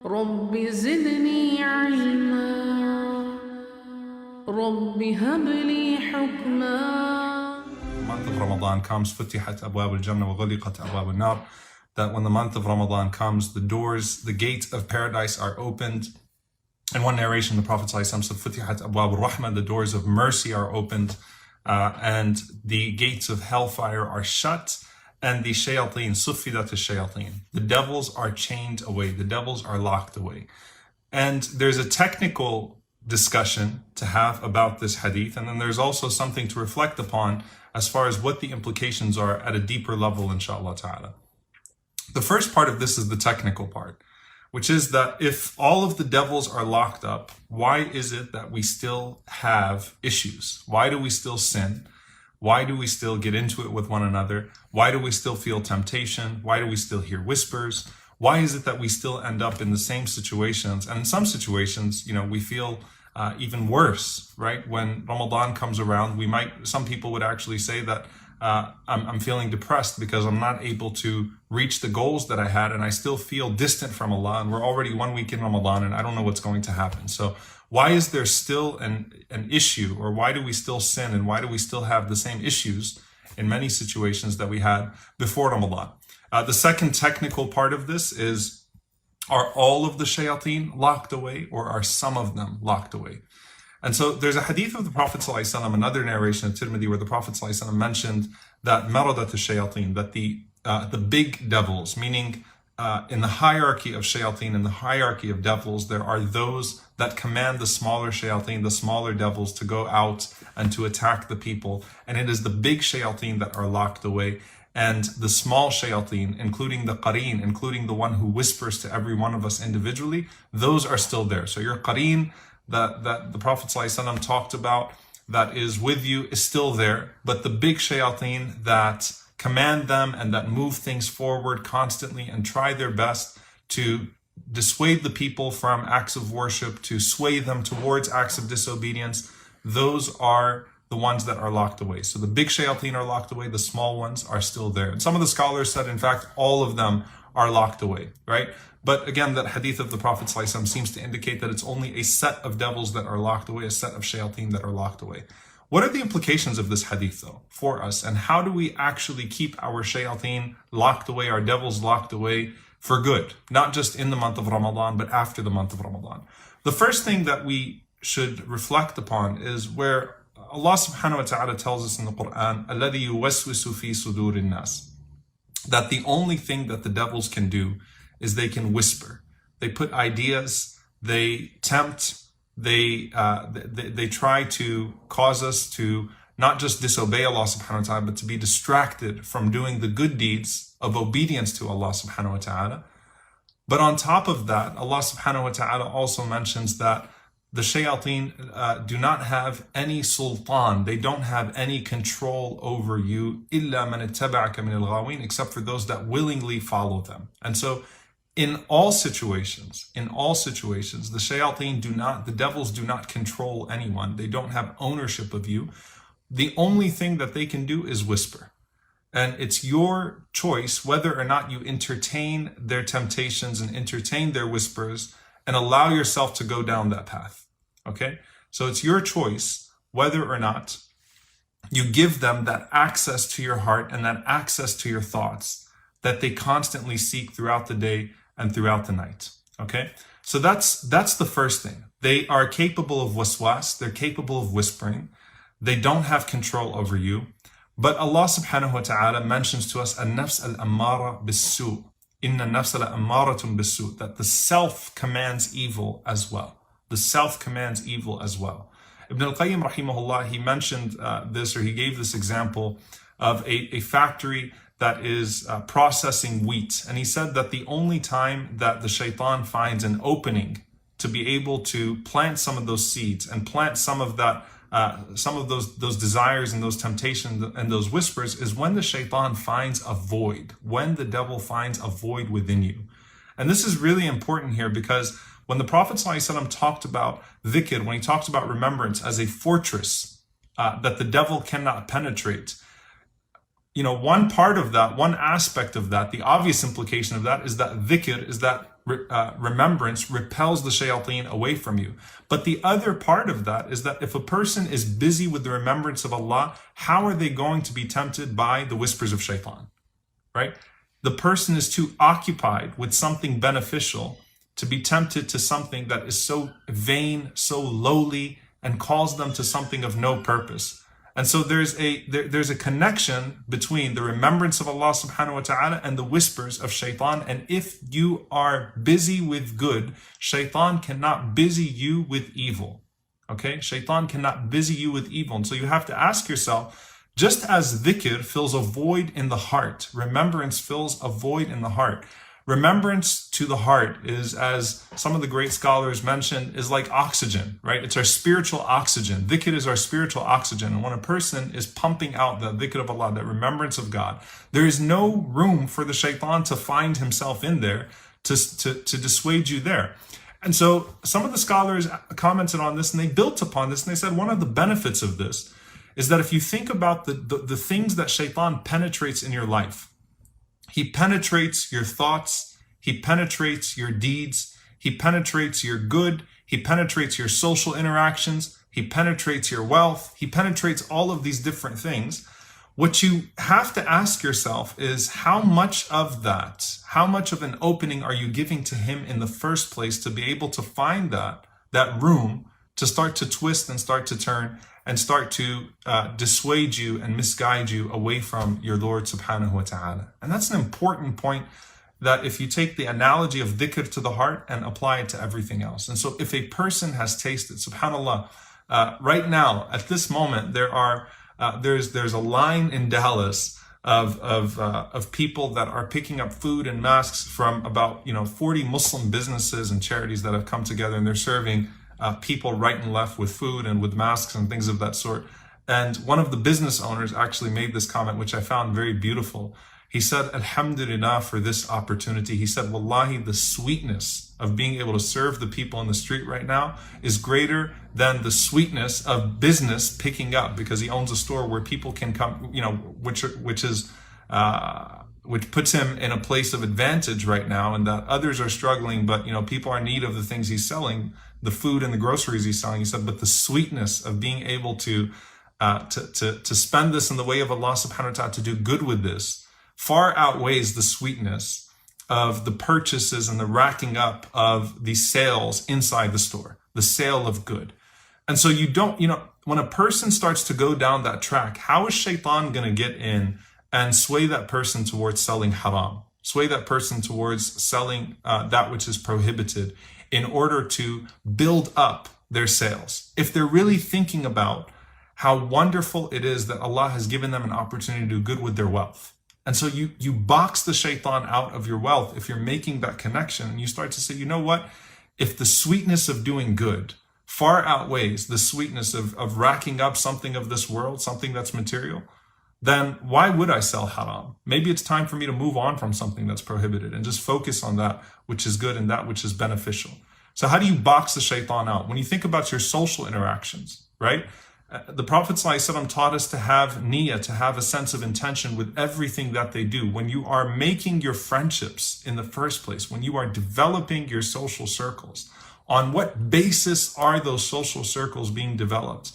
رب زدني علما رب هب لي حكما. The month of Ramadan comes, فتحت أبواب الجنة وغلقت أبواب النار. That when the month of Ramadan comes, the doors, the gates of paradise are opened. In one narration, the Prophet ﷺ said, فتحت أبواب الرحمة, the doors of mercy are opened, and the gates of hellfire are shut, and the shayateen, suffidat shayateen, the devils are chained away, the devils are locked away. And there's a technical discussion to have about this hadith, and then there's also something to reflect upon as far as what the implications are at a deeper level, inshallah ta'ala. The first part of this is the technical part, which is that if all of the devils are locked up, why is it that we still have issues? Why do we still sin? Why do we still get into it with one another? Why do we still feel temptation? Why do we still hear whispers? Why is it that we still end up in the same situations? And in some situations, we feel even worse, right? When Ramadan comes around, some people would actually say that I'm feeling depressed because I'm not able to reach the goals that I had, and I still feel distant from Allah, and we're already 1 week in Ramadan and I don't know what's going to happen. So why is there still an issue, or why do we still sin, and why do we still have the same issues in many situations that we had before Ramadan? The second technical part of this is, are all of the shayateen locked away, or are some of them locked away? And so there's a hadith of the Prophet ﷺ, another narration of Tirmidhi, where the Prophet ﷺ mentioned that maradat shayateen, that the big devils, meaning in the hierarchy of shayateen, in the hierarchy of devils, there are those that command the smaller shayateen, the smaller devils, to go out and to attack the people. And it is the big shayateen that are locked away. And the small shayateen, including the qareen, including the one who whispers to every one of us individually, those are still there. So your qareen, that the Prophet ﷺ talked about, that is with you, is still there. But the big shayateen that command them and that move things forward constantly and try their best to dissuade the people from acts of worship, to sway them towards acts of disobedience, those are the ones that are locked away. So the big shayateen are locked away, the small ones are still there. And some of the scholars said, in fact, all of them are locked away, right? But again, that hadith of the Prophet ﷺ seems to indicate that it's only a set of devils that are locked away, a set of shayateen that are locked away. What are the implications of this hadith, though, for us? And how do we actually keep our shayateen locked away, our devils locked away for good? Not just in the month of Ramadan, but after the month of Ramadan. The first thing that we should reflect upon is where Allah subhanahu wa ta'ala tells us in the Quran, الَّذِي يُوَسْوِسُ فِي صُدُورِ النَّاسِ, that the only thing that the devils can do is they can whisper. They put ideas, they tempt, they try to cause us to not just disobey Allah subhanahu wa ta'ala, but to be distracted from doing the good deeds of obedience to Allah subhanahu wa ta'ala. But on top of that, Allah subhanahu wa ta'ala also mentions that the shayateen do not have any sultan, they don't have any control over you, إِلَّا مَنِ اتَّبَعَكَ مِنَ الْغَاوِينَ, except for those that willingly follow them. And so in all situations, the shayateen the devils do not control anyone. They don't have ownership of you. The only thing that they can do is whisper. And it's your choice whether or not you entertain their temptations and entertain their whispers and allow yourself to go down that path. Okay? So it's your choice whether or not you give them that access to your heart and that access to your thoughts that they constantly seek throughout the day and throughout the night. Okay? So that's the first thing. They are capable of waswas, they're capable of whispering. They don't have control over you. But Allah subhanahu wa ta'ala mentions to us an-nafs al-ammara bis-su'. Inna an-nafs al-ammaratun bis-su', that the self commands evil as well. The self commands evil as well. Ibn al-Qayyim rahimahullah, he mentioned this, or he gave this example of a factory that is processing wheat. And he said that the only time that the shaitan finds an opening to be able to plant some of those seeds and plant some of those desires and those temptations and those whispers is when the shaitan finds a void, when the devil finds a void within you. And this is really important here, because when the Prophet ﷺ talked about dhikr, when he talked about remembrance as a fortress that the devil cannot penetrate, one part of that, one aspect of that, the obvious implication of that is that dhikr, is that remembrance repels the shayateen away from you. But the other part of that is that if a person is busy with the remembrance of Allah, how are they going to be tempted by the whispers of shaitan? Right? The person is too occupied with something beneficial to be tempted to something that is so vain, so lowly, and calls them to something of no purpose. And so there's a connection between the remembrance of Allah subhanahu wa ta'ala and the whispers of shaitan. And if you are busy with good, shaitan cannot busy you with evil. Okay? Shaitan cannot busy you with evil. And so you have to ask yourself, just as dhikr fills a void in the heart, remembrance fills a void in the heart. Remembrance to the heart is, as some of the great scholars mentioned, is like oxygen, right? It's our spiritual oxygen. Dhikr is our spiritual oxygen. And when a person is pumping out the dhikr of Allah, that remembrance of God, there is no room for the shaitan to find himself in there to dissuade you there. And so some of the scholars commented on this and they built upon this and they said one of the benefits of this is that if you think about the things that shaitan penetrates in your life, he penetrates your thoughts, he penetrates your deeds, he penetrates your good, he penetrates your social interactions, he penetrates your wealth, he penetrates all of these different things. What you have to ask yourself is how much of that, how much of an opening are you giving to him in the first place to be able to find that room to start to twist and start to turn and start to dissuade you and misguide you away from your Lord subhanahu wa ta'ala. And that's an important point, that if you take the analogy of dhikr to the heart and apply it to everything else. And so if a person has tasted, subhanAllah, right now, at this moment, there's a line in Dallas of people that are picking up food and masks from about 40 Muslim businesses and charities that have come together, and they're serving people right and left with food and with masks and things of that sort. And one of the business owners actually made this comment, which I found very beautiful. He said, Alhamdulillah for this opportunity. He said, Wallahi, the sweetness of being able to serve the people in the street right now is greater than the sweetness of business picking up, because he owns a store where people can come, which puts him in a place of advantage right now, and that others are struggling, but people are in need of the things he's selling, the food and the groceries he's selling. He said, but the sweetness of being able to spend this in the way of Allah subhanahu wa ta'ala, to do good with this, far outweighs the sweetness of the purchases and the racking up of the sales inside the store, the sale of good. And so you don't, when a person starts to go down that track, how is shaitan going to get in and sway that person towards selling haram, sway that person towards selling that which is prohibited in order to build up their sales? If they're really thinking about how wonderful it is that Allah has given them an opportunity to do good with their wealth. And so you box the shaitan out of your wealth if you're making that connection, and you start to say, you know what? If the sweetness of doing good far outweighs the sweetness of racking up something of this world, something that's material, then why would I sell haram? Maybe it's time for me to move on from something that's prohibited and just focus on that which is good and that which is beneficial. So how do you box the shaitan out? When you think about your social interactions, right? The Prophet ﷺ taught us to have niyyah, to have a sense of intention with everything that they do. When you are making your friendships in the first place, when you are developing your social circles, on what basis are those social circles being developed?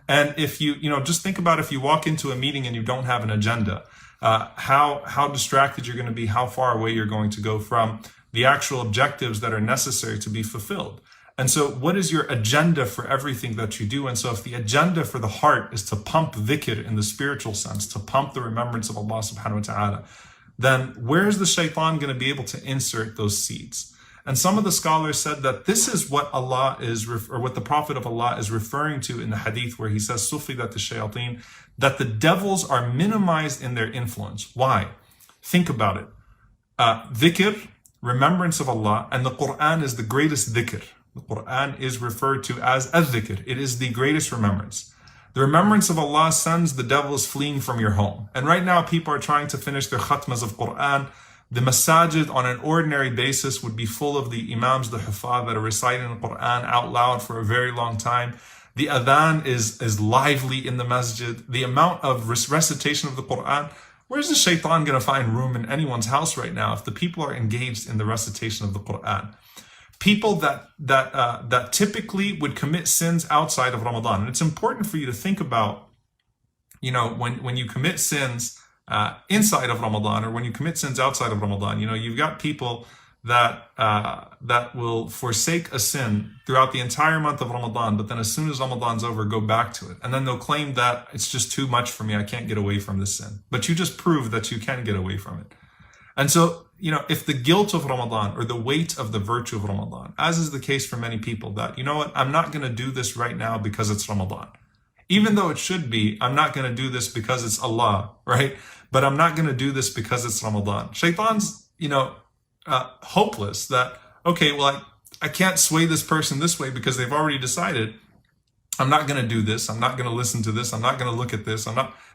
And if you just think about if you walk into a meeting and you don't have an agenda, how distracted you're going to be, how far away you're going to go from the actual objectives that are necessary to be fulfilled. And so what is your agenda for everything that you do? And so if the agenda for the heart is to pump dhikr in the spiritual sense, to pump the remembrance of Allah subhanahu wa ta'ala, then where's the shaitan going to be able to insert those seeds? And some of the scholars said that this is what Allah is, or what the Prophet of Allah is referring to in the hadith, where he says, Sufidat shayateen, that the devils are minimized in their influence. Why? Think about it. Dhikr, remembrance of Allah, and the Quran is the greatest dhikr. The Quran is referred to as al-dhikr. It is the greatest remembrance. The remembrance of Allah sends the devils fleeing from your home. And right now people are trying to finish their khatmas of Quran. The masajid on an ordinary basis would be full of the imams, the hufaz that are reciting the Quran out loud for a very long time. The adhan is lively in the masjid. The amount of recitation of the Quran Where's the shaitan going to find room in anyone's house right now if the people are engaged in the recitation of the Quran? People that typically would commit sins outside of Ramadan. And it's important for you to think about, when you commit sins inside of Ramadan or when you commit sins outside of Ramadan, you've got people that will forsake a sin throughout the entire month of Ramadan, but then as soon as Ramadan's over, go back to it. And then they'll claim that it's just too much for me, I can't get away from this sin. But you just proved that you can get away from it. And so, if the guilt of Ramadan or the weight of the virtue of Ramadan, as is the case for many people, that, I'm not going to do this right now because it's Ramadan. Even though it should be, I'm not going to do this because it's Allah, right? But I'm not going to do this because it's Ramadan. Shaitan's, hopeless that, okay, well, I can't sway this person this way because they've already decided I'm not going to do this. I'm not going to listen to this. I'm not going to look at this.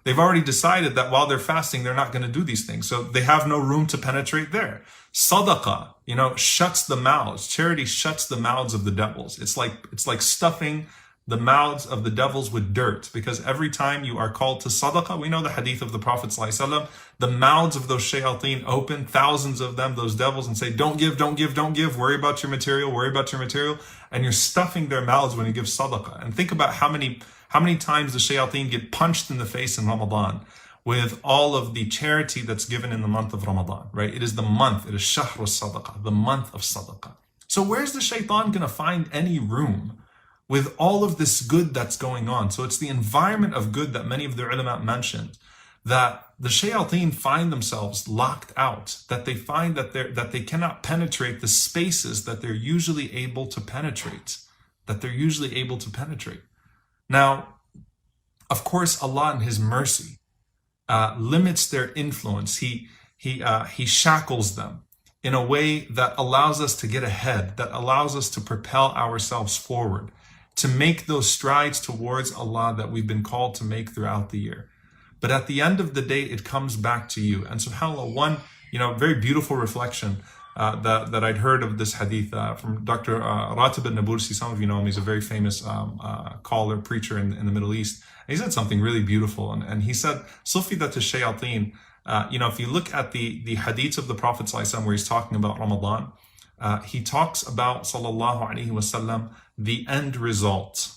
They've already decided that while they're fasting, they're not going to do these things. So they have no room to penetrate there. Sadaqah, shuts the mouths. Charity shuts the mouths of the devils. It's like stuffing the mouths of the devils with dirt, because every time you are called to sadaqah, we know the hadith of the Prophet ﷺ, the mouths of those shayateen open, thousands of them, those devils, and say, don't give, don't give, don't give, worry about your material, and you're stuffing their mouths when you give sadaqah. And think about how many times the shayateen get punched in the face in Ramadan with all of the charity that's given in the month of Ramadan, right? It is the month, it is shahru sadaqah, the month of sadaqah. So where's the shaitan going to find any room with all of this good that's going on? So it's the environment of good that many of the ulama mentioned, that the shayateen find themselves locked out, that they find that they cannot penetrate the spaces that they're usually able to penetrate, Now, of course, Allah in His mercy limits their influence. He shackles them in a way that allows us to get ahead, that allows us to propel ourselves forward, to make those strides towards Allah that we've been called to make throughout the year. But at the end of the day, it comes back to you. And subhanAllah, one, very beautiful reflection that I'd heard of this hadith from Dr. Ratib al-Nabulsi. Some of you know him. He's a very famous preacher in the Middle East. And he said something really beautiful. And he said, Sufidat al-Shayateen, if you look at the hadiths of the Prophet ﷺ where he's talking about Ramadan, he talks about, sallallahu alaihi wasallam, the end result.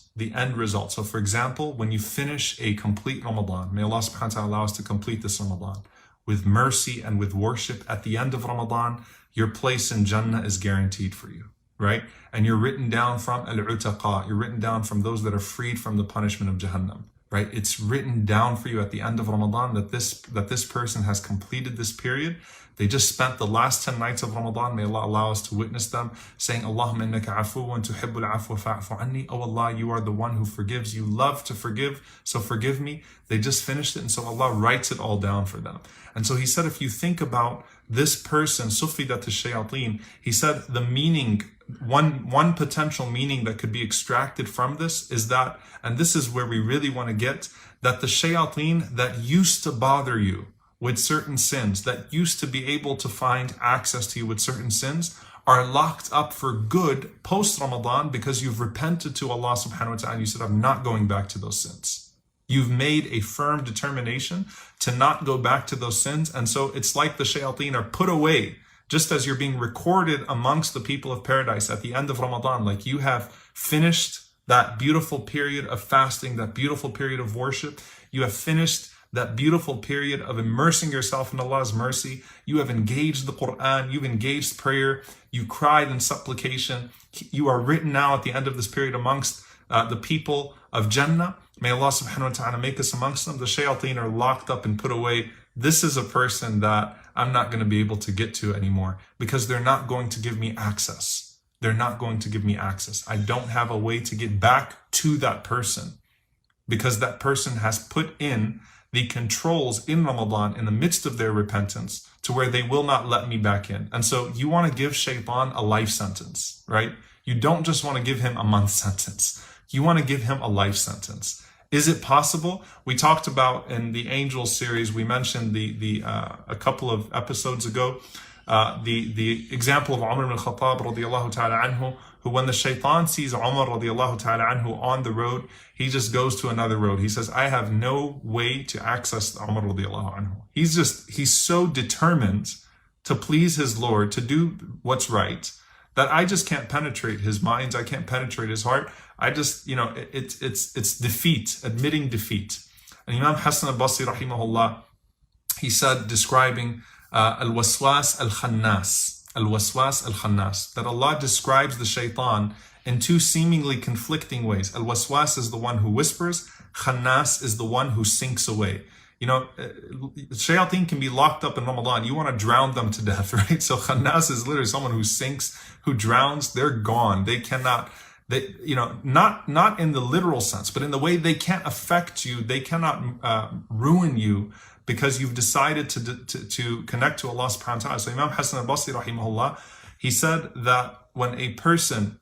So for example, when you finish a complete Ramadan, may Allah subhanahu wa ta'ala allow us to complete this Ramadan with mercy and with worship, at the end of Ramadan, your place in Jannah is guaranteed for you, right? And you're written down from al-utaqa, you're written down from those that are freed from the punishment of Jahannam, right? It's written down for you at the end of Ramadan that this person has completed this period. They just spent the last 10 nights of Ramadan, may Allah allow us to witness them, saying, Allahumma innaka afuwan tuhibbul afwa fa'fu anni. Oh Allah, you are the one who forgives. You love to forgive, so forgive me. They just finished it, and so Allah writes it all down for them. And so he said, if you think about this person, sufidat ash-shayateen, he said the meaning, one potential meaning that could be extracted from this is that, and this is where we really want to get, that the shayateen that used to bother you with certain sins, that used to be able to find access to you with certain sins, are locked up for good post-Ramadan because you've repented to Allah subhanahu wa ta'ala and you said, I'm not going back to those sins. You've made a firm determination to not go back to those sins. And so it's like the shayateen are put away, just as you're being recorded amongst the people of paradise at the end of Ramadan, like you have finished that beautiful period of fasting, that beautiful period of worship. You have finished that beautiful period of immersing yourself in Allah's mercy. You have engaged the Quran, you've engaged prayer, you cried in supplication. You are written now at the end of this period amongst the people of Jannah. May Allah subhanahu wa ta'ala make us amongst them. The shayateen are locked up and put away. This is a person that I'm not going to be able to get to anymore because they're not going to give me access. They're not going to give me access. I don't have a way to get back to that person because that person has put in the controls in Ramadan in the midst of their repentance to where they will not let me back in. And so you want to give Shaytan a life sentence, right? You don't just want to give him a month sentence. You want to give him a life sentence. Is it possible? We talked about in the Angels series, we mentioned a couple of episodes ago, The example of Umar ibn Khattab radiallahu ta'ala anhu, who when the Shaytan sees Umar radiallahu ta'ala anhu on the road, he just goes to another road. He says, I have no way to access Umar radiallahu anhu. He's so determined to please his Lord, to do what's right, that I just can't penetrate his mind. I can't penetrate his heart. I just, it's defeat, admitting defeat. And Imam Hassan al-Basri rahimahullah, he said, describing al-waswas al-khannas, al-waswas al-khannas, that Allah describes the shaitan in two seemingly conflicting ways. Al-waswas is the one who whispers, khannas is the one who sinks away. Shayateen can be locked up in Ramadan. You want to drown them to death, right? So khannas is literally someone who sinks, who drowns. They're gone. They cannot, not in the literal sense, but in the way they can't affect you. They cannot ruin you because you've decided to connect to Allah subhanahu wa ta'ala. So Imam Hassan al-Basri rahimahullah, he said that when a person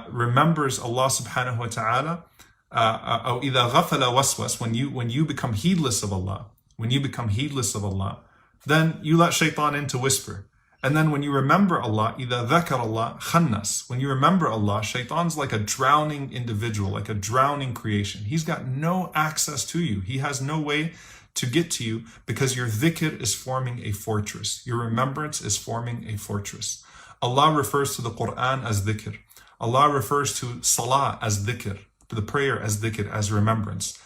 remembers Allah subhanahu wa ta'ala, أو إذا غفل وسوس, when you become heedless of Allah, then you let shaitan in to whisper. And then when you remember Allah, إذا ذكر الله خنس, when you remember Allah, shaitan's like a drowning individual, like a drowning creation. He's got no access to you. He has no way to get to you because your dhikr is forming a fortress. Your remembrance is forming a fortress. Allah refers to the Quran as dhikr. Allah refers to salah as dhikr, the prayer as dhikr, as remembrance.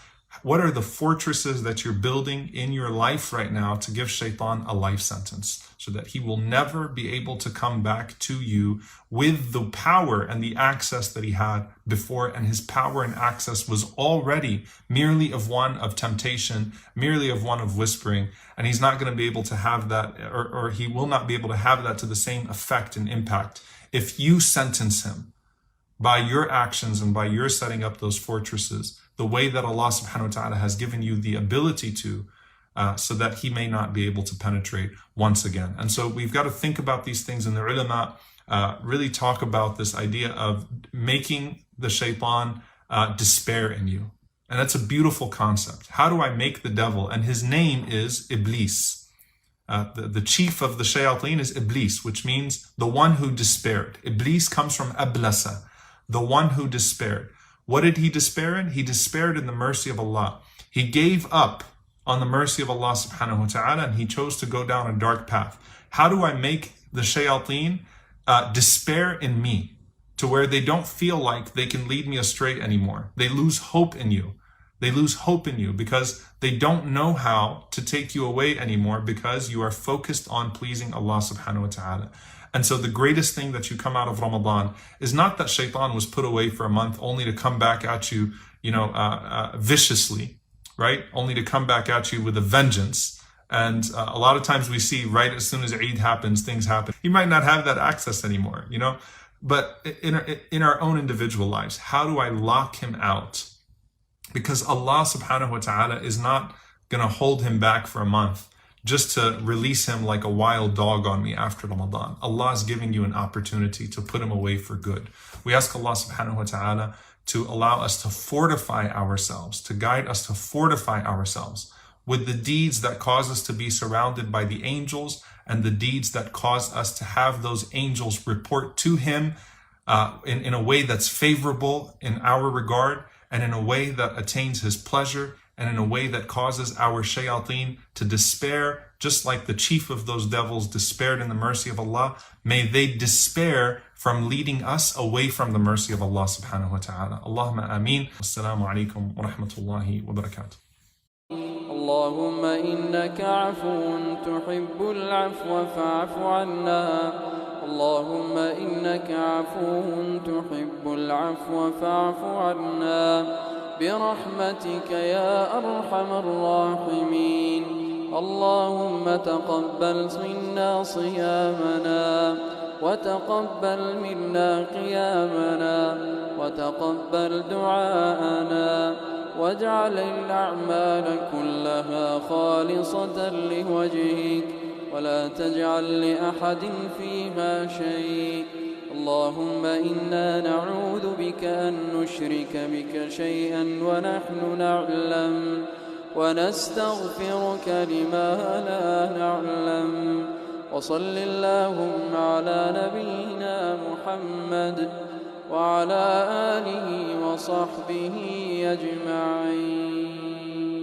What are the fortresses that you're building in your life right now to give shaitan a life sentence so that he will never be able to come back to you with the power and the access that he had before? And his power and access was already merely of one of temptation, merely of one of whispering. And he's not going to be able to have that, or he will not be able to have that to the same effect and impact if you sentence him by your actions and by your setting up those fortresses the way that Allah subhanahu wa ta'ala has given you the ability to, so that he may not be able to penetrate once again. And so we've got to think about these things, and the ulama really talk about this idea of making the shaitan despair in you. And that's a beautiful concept. How do I make the devil? And his name is Iblis. The chief of the shayateen is Iblis, which means the one who despaired. Iblis comes from ablasa, the one who despaired. What did he despair in? He despaired in the mercy of Allah. He gave up on the mercy of Allah subhanahu wa ta'ala, and he chose to go down a dark path. How do I make the shayateen despair in me to where they don't feel like they can lead me astray anymore? They lose hope in you. They lose hope in you because they don't know how to take you away anymore because you are focused on pleasing Allah subhanahu wa ta'ala. And so the greatest thing that you come out of Ramadan is not that shaitan was put away for a month only to come back at you, viciously, right? Only to come back at you with a vengeance. And a lot of times we see right as soon as Eid happens, things happen. You might not have that access anymore, But in our own individual lives, how do I lock him out? Because Allah subhanahu wa ta'ala is not going to hold him back for a month just to release him like a wild dog on me after Ramadan. Allah is giving you an opportunity to put him away for good. We ask Allah subhanahu wa ta'ala to allow us to fortify ourselves, to guide us to fortify ourselves with the deeds that cause us to be surrounded by the angels and the deeds that cause us to have those angels report to him in a way that's favorable in our regard and in a way that attains his pleasure and in a way that causes our shayateen to despair, just like the chief of those devils despaired in the mercy of Allah. May they despair from leading us away from the mercy of Allah subhanahu wa ta'ala. Allahumma ameen. Assalamu alaikum wa rahmatullahi wa barakatuh. اللهم إنك عفو تحب العفو فاعف عنا اللهم إنك عفو تحب العفو فاعف عنا برحمتك يا أرحم الراحمين اللهم تقبل منا صيامنا وتقبل منا قيامنا وتقبل دعاءنا واجعل الأعمال كلها خالصة لوجهك ولا تجعل لأحد فيها شيء اللهم إنا نعوذ بك أن نشرك بك شيئا ونحن نعلم ونستغفرك لما لا نعلم وصل اللهم على نبينا محمد وعلى آله وصحبه أجمعين.